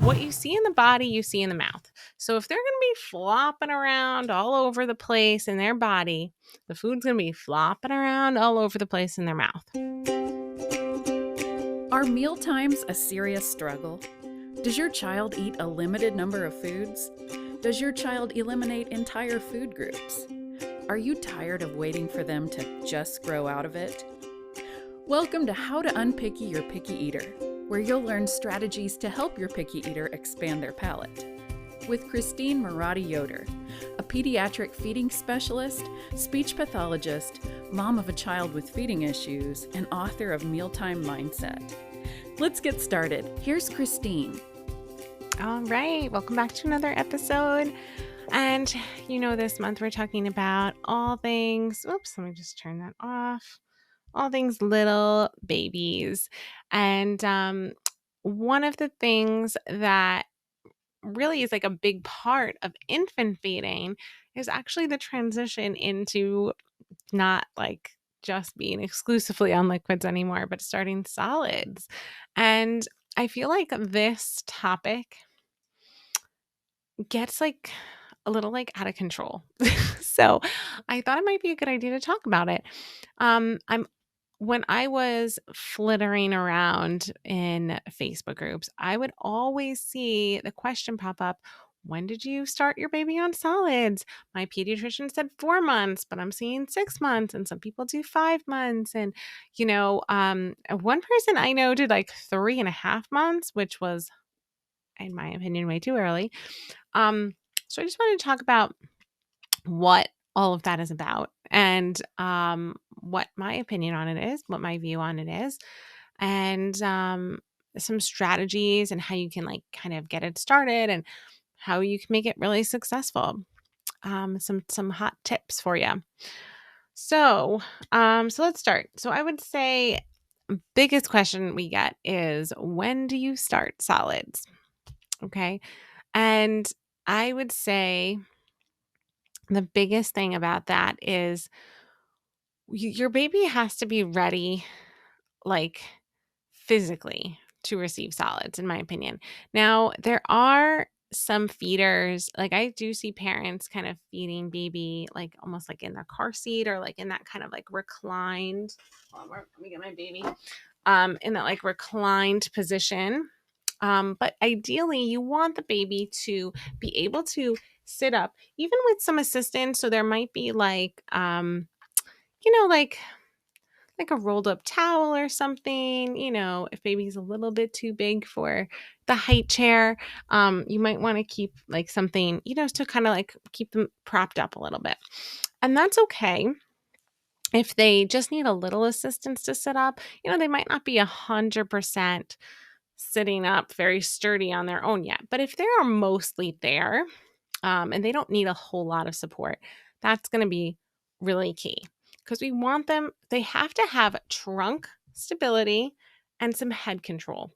What you see in the body, you see in the mouth. So if they're going to be flopping around all over the place in their body, the food's going to be flopping around all over the place in their mouth. Are meal times a serious struggle? Does your child eat a limited number of foods? Does your child eliminate entire food groups? Are you tired of waiting for them to just grow out of it? Welcome to How to Unpicky Your Picky Eater, where you'll learn strategies to help your picky eater expand their palate. With Christine Marati-Yoder, a pediatric feeding specialist, speech pathologist, mom of a child with feeding issues, and author of Mealtime Mindset. Let's get started. Here's Christine. All right, welcome back to another episode. And this month we're talking about all things, oops, let me just turn that off. All things little babies. And one of the things that really is like a big part of infant feeding is actually the transition into not like just being exclusively on liquids anymore, but starting solids. And I feel like this topic gets like a little like out of control. So I thought it might be a good idea to talk about it. I'm When I was flittering around in Facebook groups, I would always see the question pop up, when did you start your baby on solids? My pediatrician said 4 months, but I'm seeing 6 months, and some people do 5 months. And, one person I know did like 3.5 months, which was, in my opinion, way too early. So I just wanted to talk about what all of that is about and what my opinion on it is, what my view on it is, and some strategies and how you can like kind of get it started and how you can make it really successful. Some hot tips for you. So let's start. So I would say biggest question we get is, when do you start solids? Okay. And I would say the biggest thing about that is your baby has to be ready, like physically, to receive solids, in my opinion. Now, there are some feeders, like I do see parents kind of feeding baby, like almost like in the car seat or like in that kind of like reclined, hold on, let me get my baby, in that like reclined position. But ideally, you want the baby to be able to sit up, even with some assistance. So there might be like, like a rolled up towel or something. If baby's a little bit too big for the height chair, you might want to keep like something, to kind of like keep them propped up a little bit. And that's okay. If they just need a little assistance to sit up, they might not be 100% sitting up very sturdy on their own yet. But if they are mostly there, and they don't need a whole lot of support, that's going to be really key, because we want them, they have to have trunk stability and some head control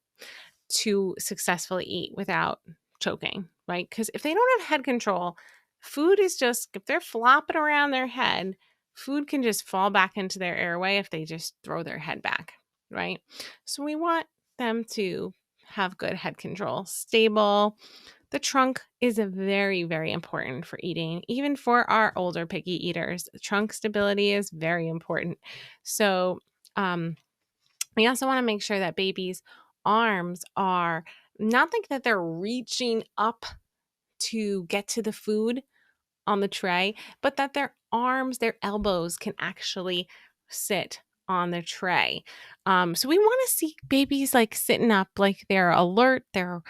to successfully eat without choking, right? Because if they don't have head control, food is just, if they're flopping around their head, food can just fall back into their airway if they just throw their head back, right? So we want them to have good head control, stable. The trunk is a very, very important for eating, even for our older picky eaters. Trunk stability is very important. So we also want to make sure that babies' arms are not like that they're reaching up to get to the food on the tray, but that their arms, their elbows can actually sit on the tray. So we want to see babies like sitting up, like they're alert, they're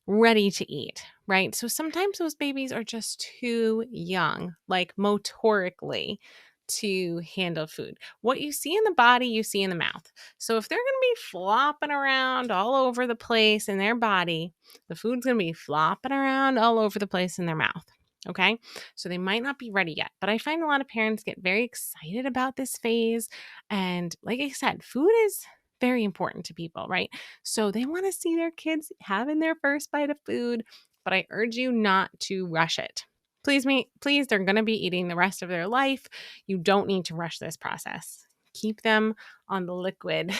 ready to eat, right? So sometimes those babies are just too young, like motorically, to handle food. What you see in the body, you see in the mouth. So if they're going to be flopping around all over the place in their body, the food's going to be flopping around all over the place in their mouth. Okay. So they might not be ready yet, but I find a lot of parents get very excited about this phase. And like I said, food is very important to people, right? So they want to see their kids having their first bite of food, but I urge you not to rush it. Please, they're going to be eating the rest of their life. You don't need to rush this process. Keep them on the liquid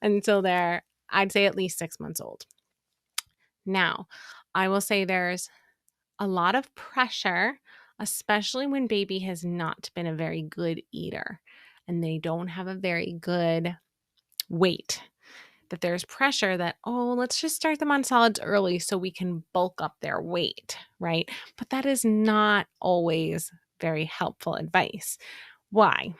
until they're, I'd say, at least 6 months old. Now, I will say there's a lot of pressure, especially when baby has not been a very good eater and they don't have a very good weight. That there's pressure that, oh, let's just start them on solids early so we can bulk up their weight, right? But that is not always very helpful advice. Why?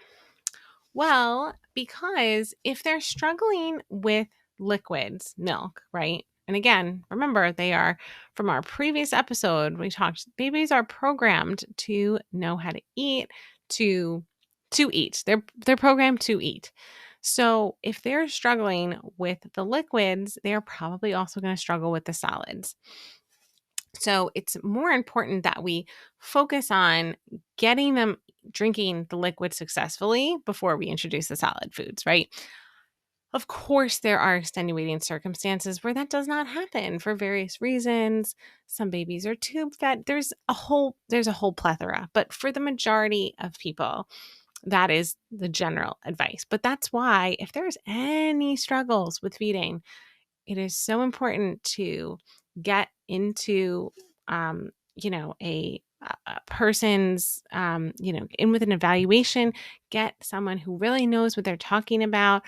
Well, because if they're struggling with liquids, milk, right? And again, remember, they are from our previous episode, we talked babies are programmed to know how to eat, to eat. They're programmed to eat. So, if they're struggling with the liquids, they're probably also going to struggle with the solids. So it's more important that we focus on getting them drinking the liquid successfully before we introduce the solid foods, right? Of course, there are extenuating circumstances where that does not happen for various reasons. Some babies are tube fed. There's a whole plethora, but for the majority of people, that is the general advice. But that's why if there's any struggles with feeding, it is so important to get into a person's in with an evaluation, get someone who really knows what they're talking about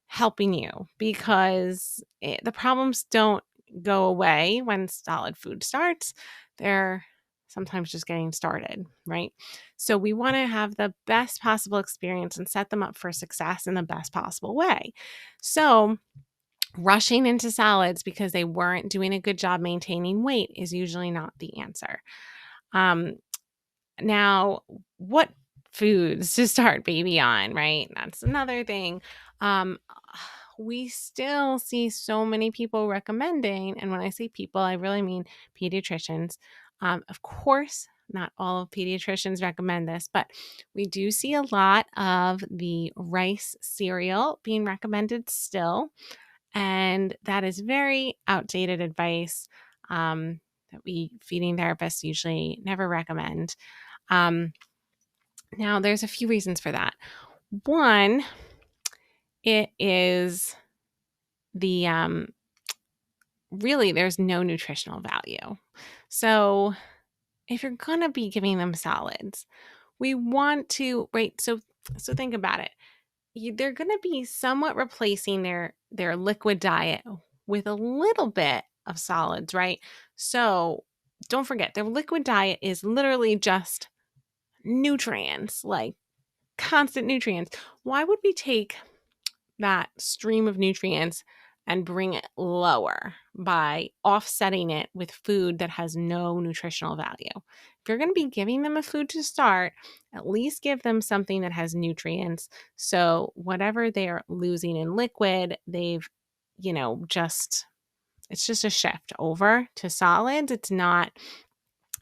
helping you, because the problems don't go away when solid food starts. They're sometimes just getting started, right? So we want to have the best possible experience and set them up for success in the best possible way. So rushing into salads because they weren't doing a good job maintaining weight is usually not the answer. Um, Now, what foods to start baby on, right? That's another thing. Um, we still see so many people recommending, and when I say people, I really mean pediatricians. Of course, not all pediatricians recommend this, but we do see a lot of the rice cereal being recommended still. And that is very outdated advice that we feeding therapists usually never recommend. Um, Now, there's a few reasons for that. One, it is the really there's no nutritional value. So if you're gonna be giving them solids, we want to right. So think about it. They're gonna be somewhat replacing their liquid diet with a little bit of solids, right? So don't forget, their liquid diet is literally just nutrients, like constant nutrients. Why would we take that stream of nutrients and bring it lower by offsetting it with food that has no nutritional value? If you're going to be giving them a food to start, at least give them something that has nutrients. So whatever they're losing in liquid, they've, just it's just a shift over to solids. It's not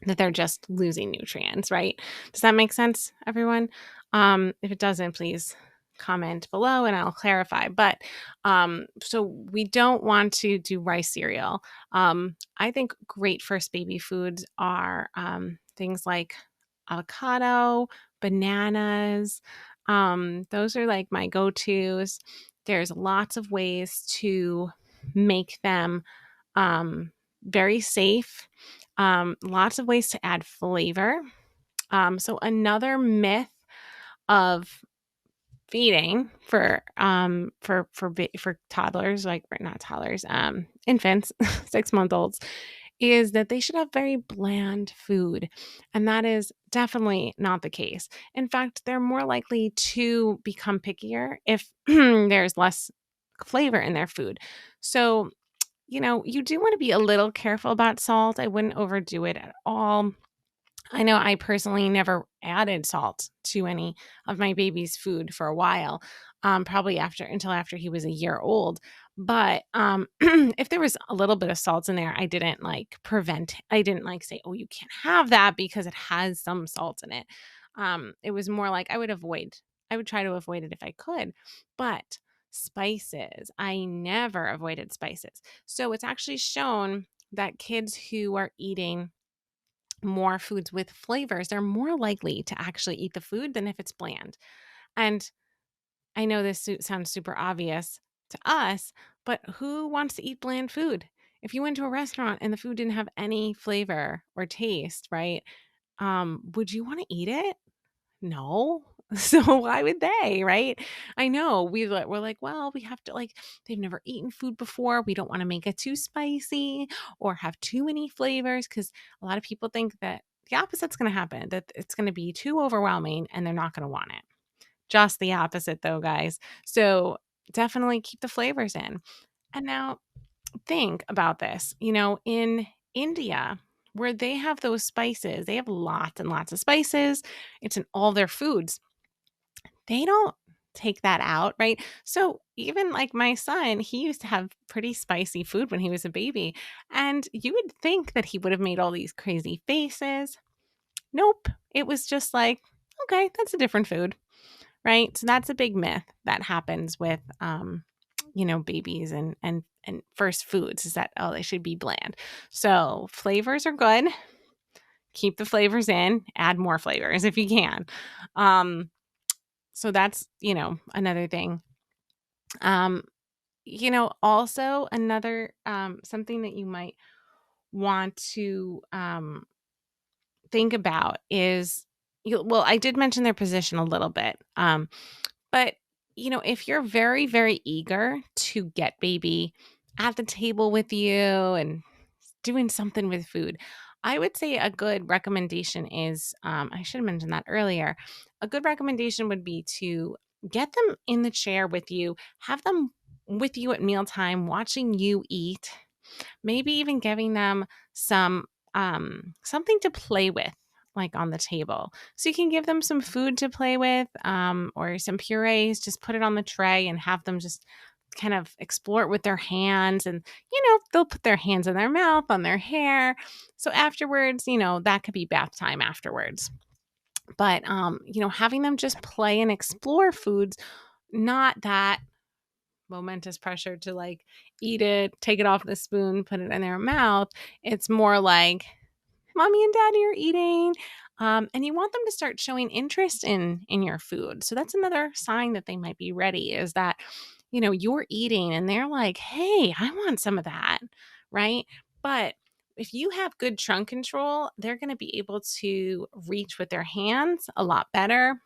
that they're just losing nutrients, right? Does that make sense, everyone? If it doesn't, please comment below and I'll clarify. But so we don't want to do rice cereal. I think great first baby foods are things like avocado, bananas. Those are like my go-tos. There's lots of ways to make them very safe. Lots of ways to add flavor. So another myth of feeding for toddlers, like not toddlers, infants, 6 month olds, is that they should have very bland food, and that is definitely not the case. In fact, they're more likely to become pickier if there's less flavor in their food. So you do want to be a little careful about salt. I wouldn't overdo it at all. I know I personally never added salt to any of my baby's food for a while, probably until after he was a year old. But if there was a little bit of salt in there, I didn't like say, oh, you can't have that because it has some salt in it. It was more like I would try to avoid it if I could. But spices, I never avoided spices. So it's actually shown that kids who are eating more foods with flavors, they're more likely to actually eat the food than if it's bland. And I know this sounds super obvious to us, but who wants to eat bland food? if you went to a restaurant and the food didn't have any flavor or taste, right? Would you want to eat it? No. So why would they, right? I know we're like, well, we have to like they've never eaten food before. We don't want to make it too spicy or have too many flavors because a lot of people think that the opposite's going to happen, that it's going to be too overwhelming and they're not going to want it. Just the opposite though, guys. So definitely keep the flavors in. And now think about this, in India, where they have those spices, they have lots and lots of spices. It's in all their foods. They don't take that out, right? So even like my son, he used to have pretty spicy food when he was a baby. And you would think that he would have made all these crazy faces. Nope. It was just like, okay, that's a different food, right? So that's a big myth that happens with babies and first foods, is that, oh, they should be bland. So flavors are good. Keep the flavors in, add more flavors if you can. So that's, another thing. Also another something that you might want to think about is well, I did mention their position a little bit. But if you're very, very eager to get baby at the table with you and doing something with food, I would say a good recommendation is I should have mentioned that earlier. A good recommendation would be to get them in the chair with you, have them with you at mealtime, watching you eat, maybe even giving them some something to play with, like on the table. So you can give them some food to play with, or some purees, just put it on the tray and have them just kind of explore it with their hands. And they'll put their hands in their mouth, on their hair. So afterwards, that could be bath time afterwards. But having them just play and explore foods, not that momentous pressure to like eat it, take it off the spoon, put it in their mouth. It's more like mommy and daddy are eating. And you want them to start showing interest in your food. So that's another sign that they might be ready, is that, you're eating and they're like, hey, I want some of that. Right. But if you have good trunk control, they're going to be able to reach with their hands a lot better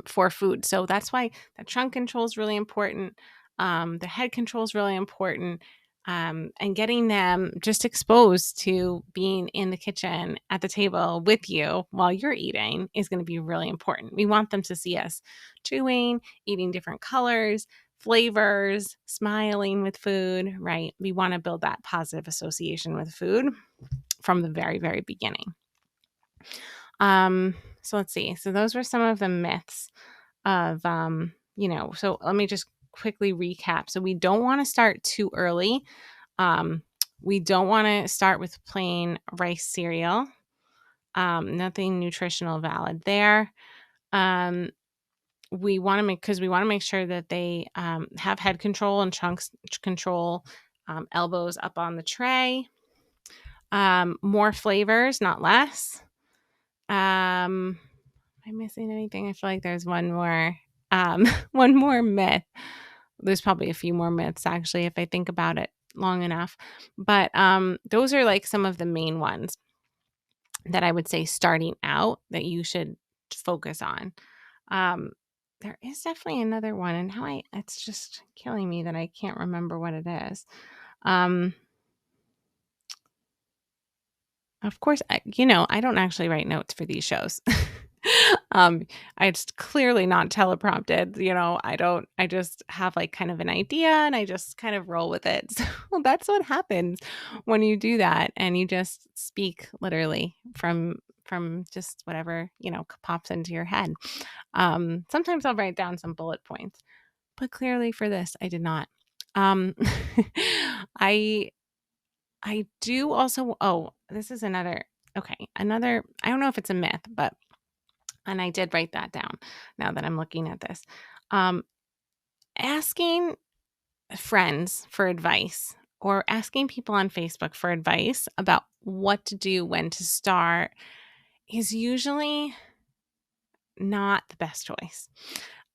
for food. So that's why the trunk control is really important. The head control is really important. And getting them just exposed to being in the kitchen at the table with you while you're eating is going to be really important. We want them to see us chewing, eating different colors, flavors, smiling with food, right? We want to build that positive association with food from the very, very beginning. So let's see. So those were some of the myths of, so let me just quickly recap. So we don't want to start too early. We don't want to start with plain rice cereal. Nothing nutritional valid there. We want to make sure that they have head control and trunk control, elbows up on the tray. More flavors, not less. Am I missing anything? I feel like there's one more one more myth. There's probably a few more myths actually if I think about it long enough. But those are like some of the main ones that I would say starting out that you should focus on. There is definitely another one, and it's just killing me that I can't remember what it is. Of course, I don't actually write notes for these shows. It's clearly not teleprompted. I just have like kind of an idea and I just kind of roll with it. So that's what happens when you do that and you just speak literally from just whatever, pops into your head. Sometimes I'll write down some bullet points, but clearly for this, I did not. I do also, this is another, I don't know if it's a myth, but, and I did write that down now that I'm looking at this. Asking friends for advice or asking people on Facebook for advice about what to do, when to start is usually not the best choice.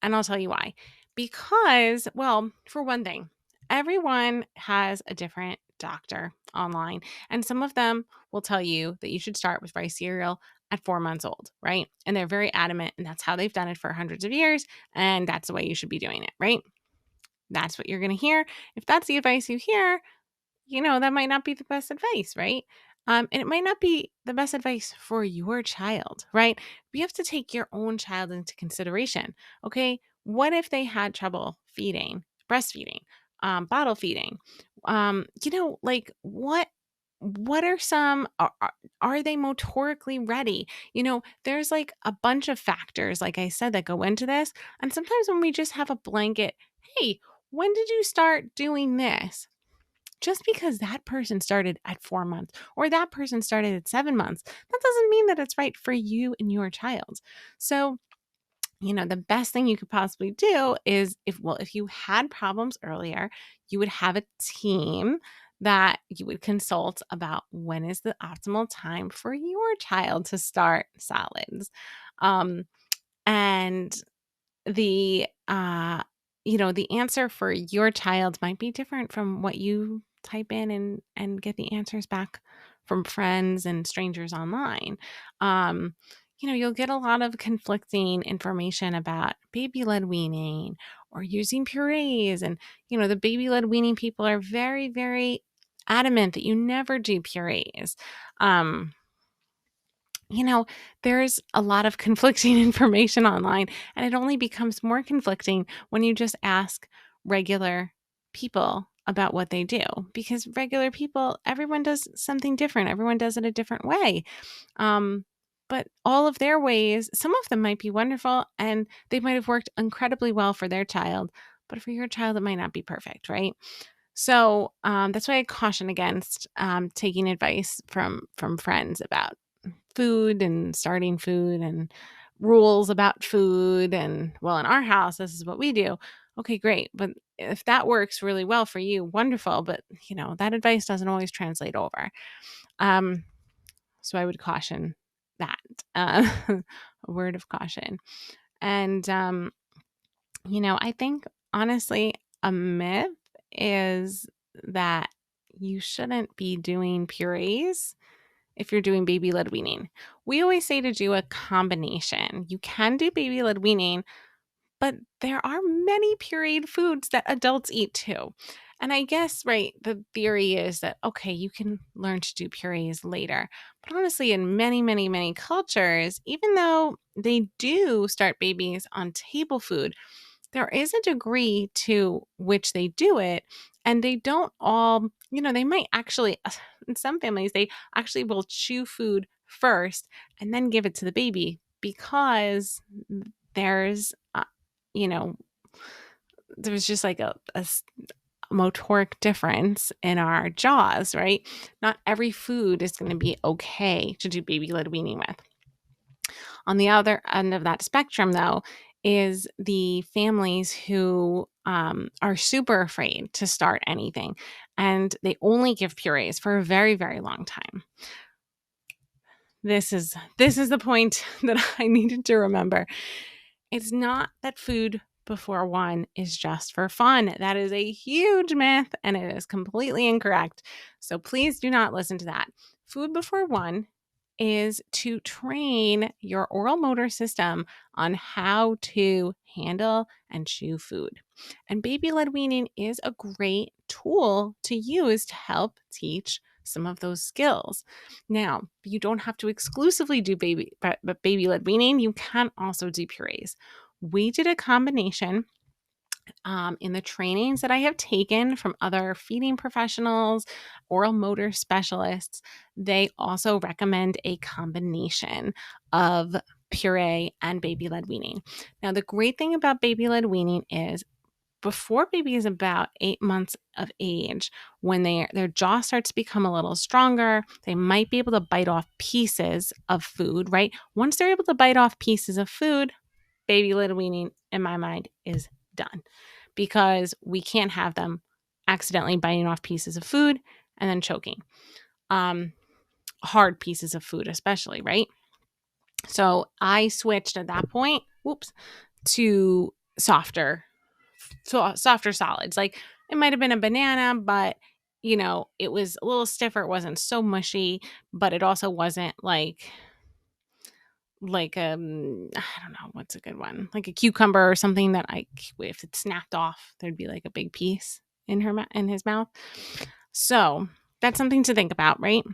And I'll tell you why. Because, well, for one thing, everyone has a different doctor online, and some of them will tell you that you should start with rice cereal at 4 months old, right? And they're very adamant, and that's how they've done it for hundreds of years, and that's the way you should be doing it, right? That's what you're going to hear. If that's the advice you hear, that might not be the best advice, right? And it might not be the best advice for your child, right? We have to take your own child into consideration. Okay. What if they had trouble feeding, breastfeeding, bottle feeding? Like what are some are they motorically ready? There's like a bunch of factors, like I said, that go into this. And sometimes when we just have a blanket, hey, when did you start doing this? Just because that person started at 4 months or that person started at 7 months, that doesn't mean that it's right for you and your child. So, the best thing you could possibly do is if you had problems earlier, you would have a team that you would consult about when is the optimal time for your child to start solids. Um, and the the answer for your child might be different from what you type in and get the answers back from friends and strangers online. um you'll get a lot of conflicting information about baby led weaning or using purees, and the baby led weaning people are very, very adamant that you never do purees. um you know, there's a lot of conflicting information online, and it only becomes more conflicting when you just ask regular people about what they do, because regular people, everyone does something different. Everyone does it a different way. Um, but all of their ways, some of them might be wonderful and they might have worked incredibly well for their child, but for your child, it might not be perfect, right? So that's why I caution against taking advice from friends about food and starting food and rules about food. And well, in our house, this is what we do. Okay, great. But if that works really well for you, wonderful. But that advice doesn't always translate over. Um, so I would caution that, a word of caution. And, I think honestly, a myth is that you shouldn't be doing purees if you're doing baby led weaning. We always say to do a combination. You can do baby led weaning, but there are many pureed foods that adults eat too. And I guess, right, the theory is that, okay, you can learn to do purees later. But honestly, in many, many, many cultures, even though they do start babies on table food, there is a degree to which they do it. And they don't all, they might actually, in some families, they actually will chew food first and then give it to the baby because there's, you know, there's just like a motoric difference in our jaws, right? Not every food is going to be okay to do baby led weaning with. On the other end of that spectrum, though, is the families who are super afraid to start anything, and they only give purees for a very, very long time. This is the point that I needed to remember. It's not that food before one is just for fun. That is a huge myth, and it is completely incorrect. So please do not listen to that. Food before one is to train your oral motor system on how to handle and chew food. And baby led weaning is a great tool to use to help teach some of those skills. Now, you don't have to exclusively do baby led weaning. You can also do purees. We did a combination in the trainings that I have taken from other feeding professionals, oral motor specialists. They also recommend a combination of puree and baby led weaning. Now, the great thing about baby led weaning is before baby is about 8 months of age, when their jaw starts to become a little stronger, they might be able to bite off pieces of food, right? Once they're able to bite off pieces of food, baby led weaning, in my mind, is done, because we can't have them accidentally biting off pieces of food and then choking. Hard pieces of food, especially, right? So I switched at that point, to softer solids. Like it might have been a banana, but it was a little stiffer. It wasn't so mushy, but it also wasn't I don't know, what's a good one? Like a cucumber or something that if it snapped off, there'd be like a big piece in his mouth. So that's something to think about, right?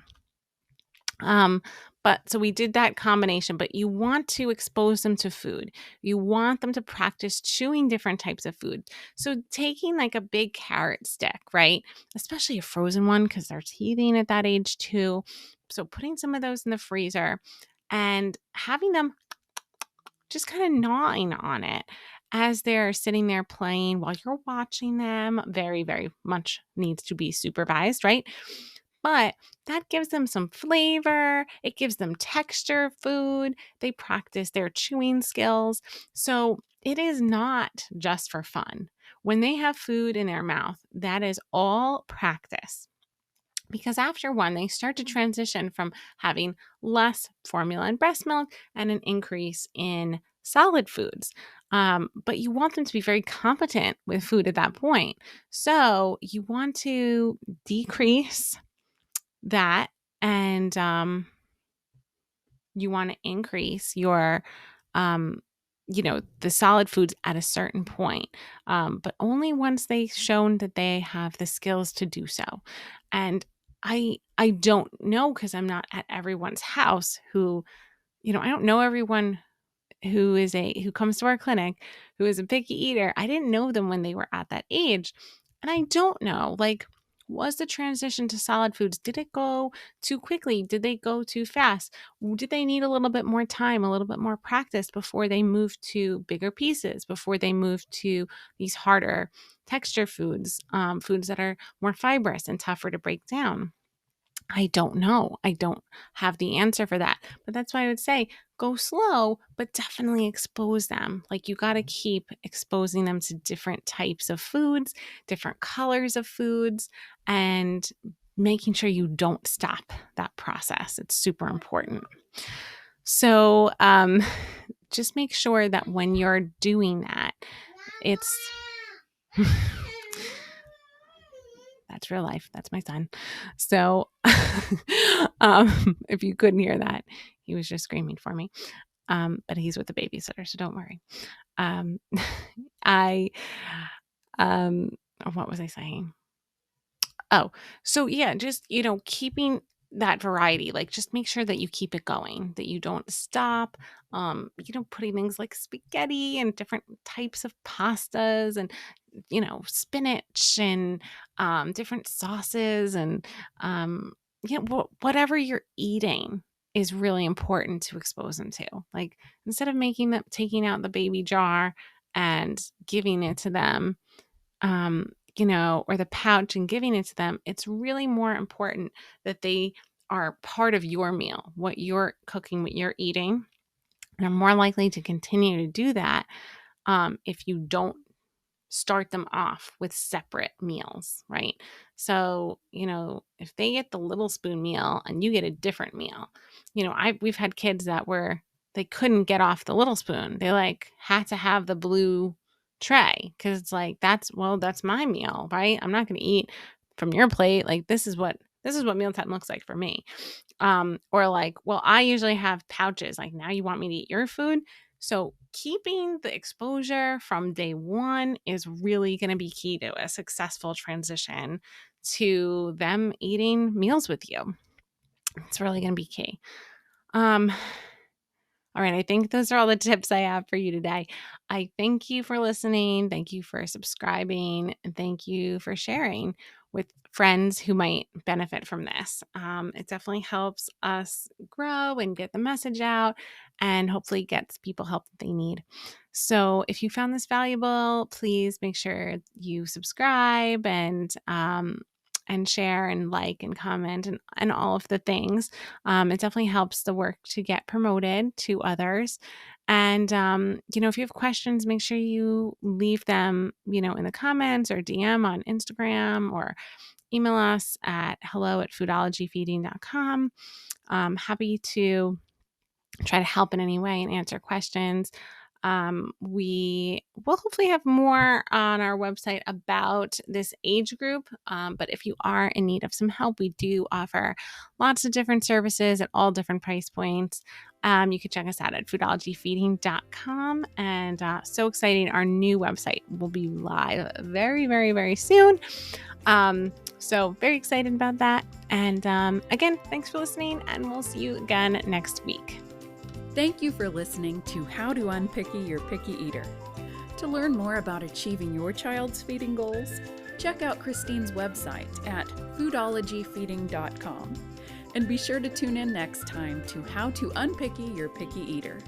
Um, but so we did that combination, but you want to expose them to food. You want them to practice chewing different types of food. So taking like a big carrot stick, right? Especially a frozen one because they're teething at that age too. So putting some of those in the freezer and having them just kind of gnawing on it as they're sitting there playing while you're watching them. Very, very much needs to be supervised, right? But that gives them some flavor. It gives them texture of food. They practice their chewing skills. So it is not just for fun. When they have food in their mouth, that is all practice. Because after one, they start to transition from having less formula and breast milk and an increase in solid foods. But you want them to be very competent with food at that point. So you want to decrease that and you want to increase your the solid foods at a certain point, but only once they've shown that they have the skills to do so. And I don't know, because I'm not at everyone's house who, I don't know everyone who comes to our clinic who is a picky eater. I didn't know them when they were at that age. And I don't know, like, was the transition to solid foods, did it go too quickly? Did they go too fast? Did they need a little bit more time, a little bit more practice before they moved to bigger pieces, before they moved to these harder texture foods, foods that are more fibrous and tougher to break down? I don't know. I don't have the answer for that. But that's why I would say go slow, but definitely expose them. Like, you got to keep exposing them to different types of foods, different colors of foods, and making sure you don't stop that process. It's super important. So, just make sure that when you're doing that, it's that's real life. That's my son. So, if you couldn't hear that, he was just screaming for me. But he's with the babysitter, so don't worry. Um, I, what was I saying? Oh, so yeah, just, keeping that variety, like, just make sure that you keep it going, that you don't stop. Putting things like spaghetti and different types of pastas and, spinach and different sauces and, whatever you're eating is really important to expose them to. Like, instead of taking out the baby jar and giving it to them, or the pouch and giving it to them, it's really more important that they are part of your meal, what you're cooking, what you're eating. They're more likely to continue to do that if you don't start them off with separate meals, right? So, if they get the little spoon meal and you get a different meal, we've had kids they couldn't get off the little spoon. They had to have the blue tray because it's like, that's my meal, right? I'm not going to eat from your plate. Like, this is what mealtime looks like for me. Or well, I usually have pouches. Like, now you want me to eat your food? So keeping the exposure from day one is really going to be key to a successful transition to them eating meals with you. It's really going to be key. All right, I think those are all the tips I have for you today. I thank you for listening. Thank you for subscribing. And thank you for sharing with friends who might benefit from this. It definitely helps us grow and get the message out, and hopefully gets people help that they need. So if you found this valuable, please make sure you subscribe and share and like and comment and all of the things. It definitely helps the work to get promoted to others. And, if you have questions, make sure you leave them, in the comments or DM on Instagram, or email us at hello@foodologyfeeding.com. Happy to try to help in any way and answer questions. We will hopefully have more on our website about this age group. But if you are in need of some help, we do offer lots of different services at all different price points. You can check us out at foodologyfeeding.com. And so exciting, our new website will be live very, very, very soon. So very excited about that. And again, thanks for listening, and we'll see you again next week. Thank you for listening to How to Unpicky Your Picky Eater. To learn more about achieving your child's feeding goals, check out Christine's website at foodologyfeeding.com. And be sure to tune in next time to How to Unpicky Your Picky Eater.